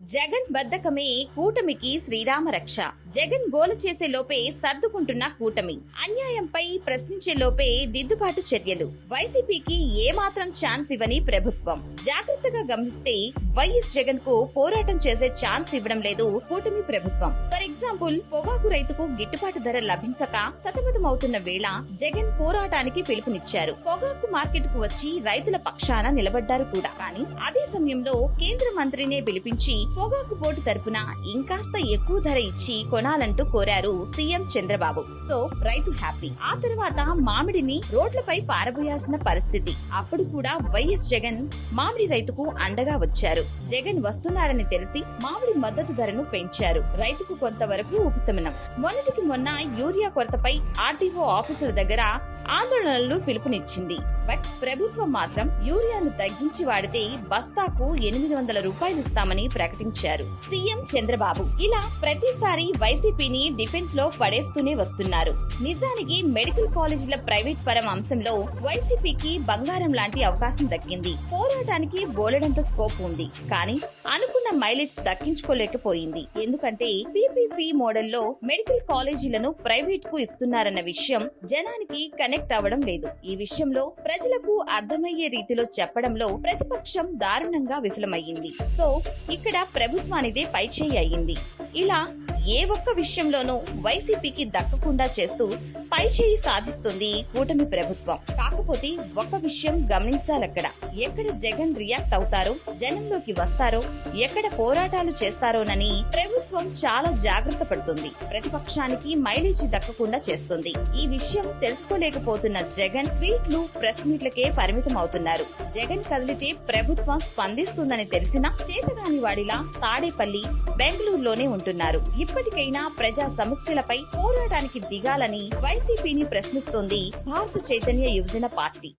జగన్ బద్ధకమే కూటమికి శ్రీరామ రక్ష. జగన్ గోల చేసే లోపే సర్దుకుంటున్న కూటమి. అన్యాయంపై ప్రశ్నించే లోపే దిద్దుబాటు చర్యలు. వైసీపీకి ఏమాత్రం ఛాన్స్ ఇవ్వని ప్రభుత్వం. జాగ్రత్తగా గమనిస్తే వైఎస్ జగన్ కు పోరాటం చేసే ఛాన్స్ ఇవ్వడం లేదు కూటమి ప్రభుత్వం. ఫర్ ఎగ్జాంపుల్, పొగాకు రైతుకు గిట్టుబాటు ధర లభించక సతమతమవుతున్న వేళ జగన్ పోరాటానికి పిలుపునిచ్చారు. పొగాకు మార్కెట్ కు వచ్చి రైతుల పక్షాన నిలబడ్డారు కూడా. కానీ అదే సమయంలో కేంద్ర మంత్రినే పిలిపించి పొగాకు బోర్డు తరపున ఇంకాస్త ఎక్కువ ధర ఇచ్చి కొనాలంటూ కోరారు సీఎం చంద్రబాబు. సో రైతు హ్యాపీ. ఆ తర్వాత మామిడిని రోడ్లపై పారబోయాల్సిన పరిస్థితి. అప్పుడు కూడా వైఎస్ జగన్ మామిడి రైతుకు అండగా వచ్చారు. జగన్ వస్తున్నారని తెలిసి మామిడి మద్దతు ధరను పెంచారు. రైతుకు కొంతవరకు ఉపశమనం. మొన్నటికి మొన్న యూరియా కొరతపై ఆర్టీఓ ఆఫీసుల దగ్గర ఆందోళనలు పిలుపునిచ్చింది. బట్ ప్రభుత్వం మాత్రం యూరియాను తగ్గించి వాడితే బస్తాకు 800 రూపాయలు ఇస్తామని ప్రకటించారు సీఎం చంద్రబాబు. ఇలా ప్రతిసారి వైసీపీని డిఫెన్స్ లో పడేస్తూనే వస్తున్నారు. నిజానికి మెడికల్ కాలేజీల ప్రైవేట్ పరం అంశంలో వైసీపీకి బంగారం లాంటి అవకాశం దక్కింది. పోరాటానికి బోలెడంత స్కోప్ ఉంది. కానీ అనుకున్న మైలేజ్ దక్కించుకోలేకపోయింది. ఎందుకంటే పీపీపీ మోడల్లో మెడికల్ కాలేజీలను ప్రైవేట్ కు ఇస్తున్నారన్న విషయం జనానికి కనెక్ట్ అవ్వడం లేదు. ఈ విషయంలో ప్రజలకు అర్థమయ్యే రీతిలో చెప్పడంలో ప్రతిపక్షం దారుణంగా విఫలమయ్యింది. సో ఇక్కడ ప్రభుత్వానిదే పైచేయి అయ్యింది. ఇలా ఏ ఒక్క విషయంలోనూ వైసీపీకి దక్కకుండా చేస్తూ పైచేయి సాధిస్తుంది కూటమి ప్రభుత్వం. కాకపోతే ఒక విషయం గమనించాలక్కడ. ఎక్కడ జగన్ రియాక్ట్ అవుతారో, జనంలోకి వస్తారో, ఎక్కడ పోరాటాలు చేస్తారోనని ప్రభుత్వం చాలా జాగ్రత్త పడుతుంది. ప్రతిపక్షానికి మైలేజీ దక్కకుండా చేస్తుంది. ఈ విషయం తెలుసుకోలేకపోతున్న జగన్ ట్వీట్లు, ప్రెస్ మీట్లకే పరిమితం అవుతున్నారు. జగన్ కదిలితే ప్రభుత్వం స్పందిస్తుందని తెలిసినా చేతగాని వాడిలా తాడేపల్లి, బెంగళూరులోనే ఉంటున్నారు. ఇప్పటికైనా ప్రజా సమస్యలపై పోరాటానికి దిగాలని వైసీపీని ప్రశ్నిస్తోంది భారత చైతన్య యువజన పార్టీ.